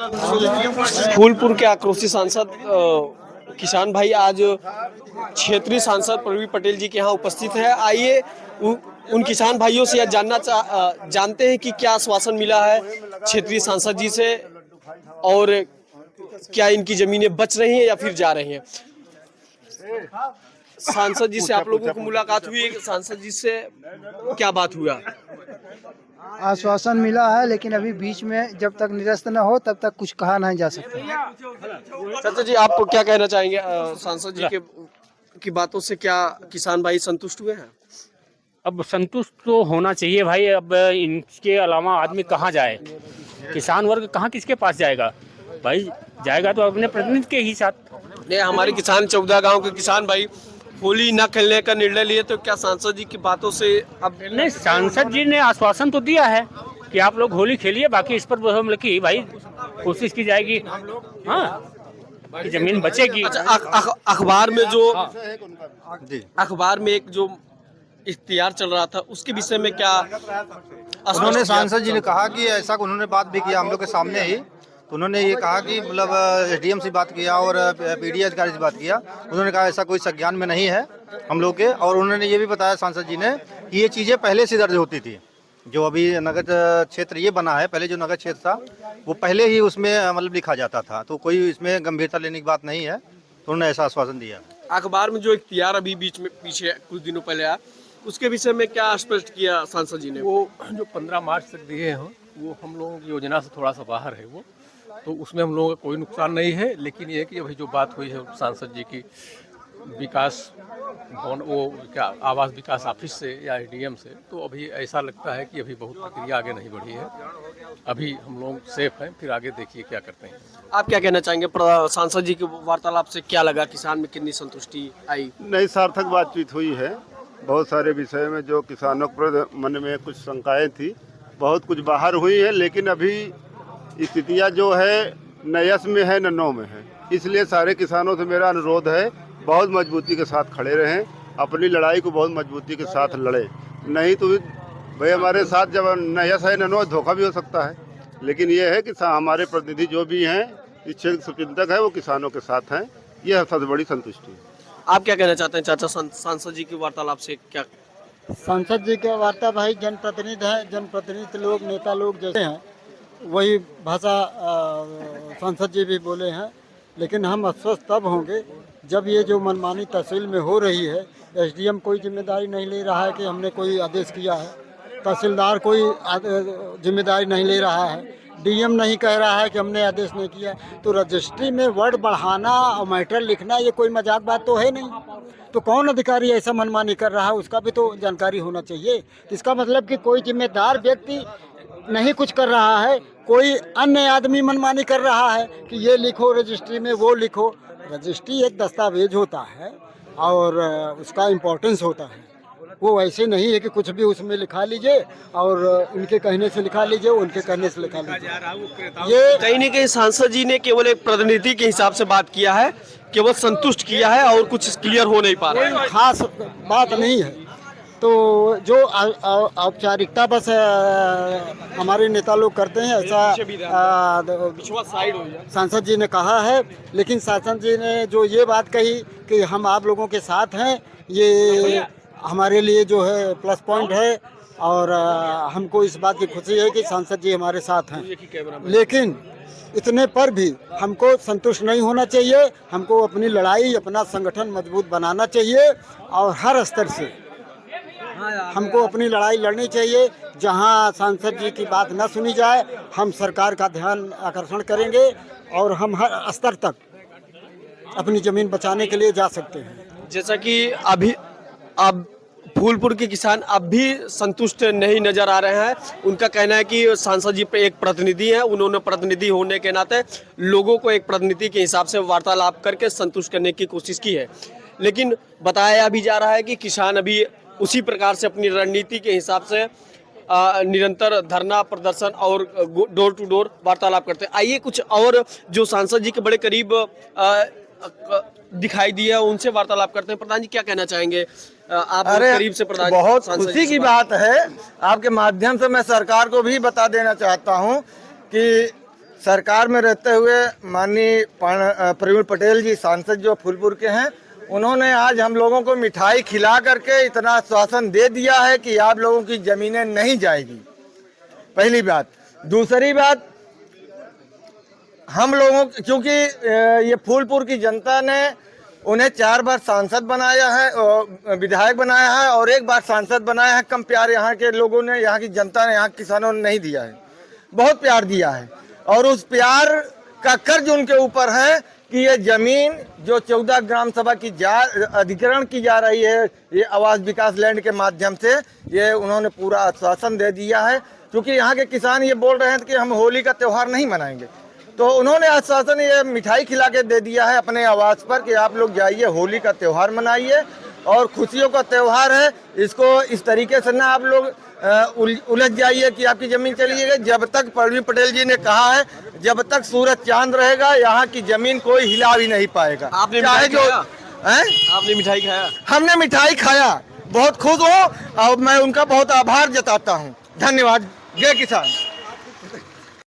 फूलपुर के आक्रोशी सांसद किसान भाई आज क्षेत्रीय सांसद प्रवीण पटेल जी के यहाँ उपस्थित है। आइए उन किसान भाइयों से यह जानते हैं कि क्या आश्वासन मिला है क्षेत्रीय सांसद जी से और क्या इनकी जमीनें बच रही हैं या फिर जा रही हैं। सांसद जी से आप लोगों को मुलाकात हुई, सांसद जी से क्या बात हुआ? आश्वासन मिला है, लेकिन अभी बीच में जब तक निरस्त न हो तब तक कुछ कहा नहीं जा सकता। चाचा जी, आप क्या कहना चाहेंगे? सांसद जी की बातों से क्या किसान भाई संतुष्ट हुए हैं? अब संतुष्ट तो होना चाहिए भाई। अब इनके अलावा आदमी कहाँ जाए? किसान वर्ग कहाँ किसके पास जाएगा भाई? जाएगा तो अपने प्रतिनिधि के ही साथ। ये हमारे किसान 14 गांव के किसान भाई होली न खेलने का निर्णय लिए, तो क्या सांसद जी की बातों से अब नहीं, सांसद जी ने आश्वासन तो दिया है कि आप लोग होली खेलिए, बाकी इस पर मतलब कि भाई कोशिश की जाएगी, हाँ, कि जमीन बचेगी। अच्छा, अखबार में एक जो इख्तियार चल रहा था उसके विषय में क्या उन्होंने सांसद जी ने कहा कि ऐसा उन्होंने बात भी किया हम लोग के सामने ही। तो उन्होंने ये कहा कि मतलब एसडीएम से बात किया और पीडी अधिकारी से बात किया। उन्होंने कहा ऐसा कोई संज्ञान में नहीं है हम लोग के। और उन्होंने ये भी बताया सांसद जी ने कि ये चीज़ें पहले से दर्ज होती थी। जो अभी नगर क्षेत्र ये बना है, पहले जो नगर क्षेत्र था वो पहले ही उसमें मतलब लिखा जाता था, तो कोई इसमें गंभीरता लेने की बात नहीं है। तो उन्होंने ऐसा आश्वासन दिया। अखबार में जो इख्तियार अभी बीच में पीछे कुछ दिनों पहले आया, उसके विषय में क्या स्पष्ट किया सांसद जी ने? वो जो 15 मार्च तक दिए हैं वो हम लोगों की योजना से थोड़ा सा बाहर है वो, तो उसमें हम लोगों का कोई नुकसान नहीं है। लेकिन ये कि अभी जो बात हुई है सांसद जी की विकास भवन, वो क्या आवास विकास ऑफिस से या एसडीएम से, तो अभी ऐसा लगता है कि अभी बहुत प्रक्रिया आगे नहीं बढ़ी है। अभी हम लोग सेफ हैं, फिर आगे देखिए क्या करते हैं। आप क्या कहना चाहेंगे? सांसद जी के वार्तालाप से क्या लगा? किसान में कितनी संतुष्टि आई? नई सार्थक बातचीत हुई है। बहुत सारे विषय में जो किसानों के मन में कुछ शंकाएं थी, बहुत कुछ बाहर हुई है। लेकिन अभी स्थितियाँ जो है न यस में है न नो में है। इसलिए सारे किसानों से मेरा अनुरोध है, बहुत मजबूती के साथ खड़े रहें, अपनी लड़ाई को बहुत मजबूती के साथ लड़ें। नहीं तो भाई हमारे साथ जब न यस है न नो, धोखा भी हो सकता है। लेकिन ये है कि हमारे प्रतिनिधि जो भी हैं, इस क्षेत्र के शुभचिंतक है, वो किसानों के साथ हैं। यह सबसे बड़ी संतुष्टि है। आप क्या कहना चाहते हैं चाचा, सांसद जी की वार्तालाप से क्या? सांसद जी के वार्ता भाई जनप्रतिनिधि हैं, जनप्रतिनिधि लोग, नेता लोग जैसे हैं वही भाषा सांसद जी भी बोले हैं। लेकिन हम आश्वस्त तब होंगे जब ये जो मनमानी तहसील में हो रही है, एसडीएम कोई जिम्मेदारी नहीं ले रहा है कि हमने कोई आदेश किया है, तहसीलदार कोई जिम्मेदारी नहीं ले रहा है, डीएम नहीं कह रहा है कि हमने आदेश नहीं किया। तो रजिस्ट्री में वर्ड बढ़ाना और मैटर लिखना ये कोई मजाक बात तो है नहीं। तो कौन अधिकारी ऐसा मनमानी कर रहा है उसका भी तो जानकारी होना चाहिए। इसका मतलब कि कोई जिम्मेदार व्यक्ति नहीं कुछ कर रहा है, कोई अन्य आदमी मनमानी कर रहा है कि ये लिखो रजिस्ट्री में, वो लिखो। रजिस्ट्री एक दस्तावेज होता है और उसका इम्पोर्टेंस होता है। वो ऐसे नहीं है कि कुछ भी उसमें लिखा लीजिए और इनके कहने से लिखा लीजिए, उनके कहने से लिखा लीजिए। ये कहीं न कहीं सांसद जी ने केवल एक प्रतिनिधि के हिसाब से बात किया है, केवल संतुष्ट किया है और कुछ क्लियर हो नहीं पा रहा है। कोई खास बात नहीं है। तो जो औपचारिकता बस हमारे नेता लोग करते हैं, ऐसा सांसद जी ने कहा है। लेकिन सांसद जी ने जो ये बात कही कि हम आप लोगों के साथ हैं, ये हमारे लिए जो है प्लस पॉइंट है। और हमको इस बात की खुशी है कि सांसद जी हमारे साथ हैं। लेकिन इतने पर भी हमको संतुष्ट नहीं होना चाहिए। हमको अपनी लड़ाई, अपना संगठन मजबूत बनाना चाहिए और हर स्तर से हमको अपनी लड़ाई लड़नी चाहिए। जहां सांसद जी की बात न सुनी जाए, हम सरकार का ध्यान आकर्षण करेंगे और हम हर स्तर तक अपनी ज़मीन बचाने के लिए जा सकते हैं। जैसा कि अभी अब फूलपुर के किसान अब भी संतुष्ट नहीं नजर आ रहे हैं। उनका कहना है कि सांसद जी पे एक प्रतिनिधि है, उन्होंने प्रतिनिधि होने के नाते लोगों को एक प्रतिनिधि के हिसाब से वार्तालाप करके संतुष्ट करने की कोशिश की है। लेकिन बताया भी जा रहा है कि किसान अभी उसी प्रकार से अपनी रणनीति के हिसाब से निरंतर धरना प्रदर्शन और डोर टू डोर वार्तालाप करते हैं। आइए कुछ और जो सांसद जी के बड़े करीब दिखाई दिया उनसे वार्तालाप करते हैं। प्रधान जी, क्या कहना चाहेंगे? आप करीब से प्रधान, बहुत खुशी की बात है। आपके माध्यम से मैं सरकार को भी बता देना चाहता हूं कि सरकार में रहते हुए माननीय प्रवीण पटेल जी सांसद जो फूलपुर के हैं, उन्होंने आज हम लोगों को मिठाई खिला करके इतना आश्वासन दे दिया है कि आप लोगों की ज़मीनें नहीं जाएगी। पहली बात। दूसरी बात, हम लोगों क्योंकि ये फूलपुर की जनता ने उन्हें 4 बार सांसद बनाया है, विधायक बनाया है और 1 बार सांसद बनाया है। कम प्यार यहाँ के लोगों ने, यहाँ की जनता ने, यहाँ के किसानों ने नहीं दिया है, बहुत प्यार दिया है। और उस प्यार का कर्ज उनके ऊपर है कि ये ज़मीन जो 14 ग्राम सभा की अधिग्रहण की जा रही है, ये आवास विकास लैंड के माध्यम से, ये उन्होंने पूरा आश्वासन दे दिया है। क्योंकि यहाँ के किसान ये बोल रहे हैं कि हम होली का त्यौहार नहीं मनाएंगे, तो उन्होंने आश्वासन ये मिठाई खिला के दे दिया है अपने आवास पर कि आप लोग जाइए होली का त्यौहार मनाइए और खुशियों का त्यौहार है। इसको इस तरीके से ना आप लोग उलझ जाइए कि आपकी ज़मीन चली गई। जब तक प्रवीण पटेल जी ने कहा है, जब तक सूरज चांद रहेगा यहाँ की ज़मीन कोई हिला भी नहीं पाएगा। आपने चाहे जो आपने मिठाई खाया? हमने मिठाई खाया, बहुत खुश हो और मैं उनका बहुत आभार जताता हूँ। धन्यवाद। जय किसान।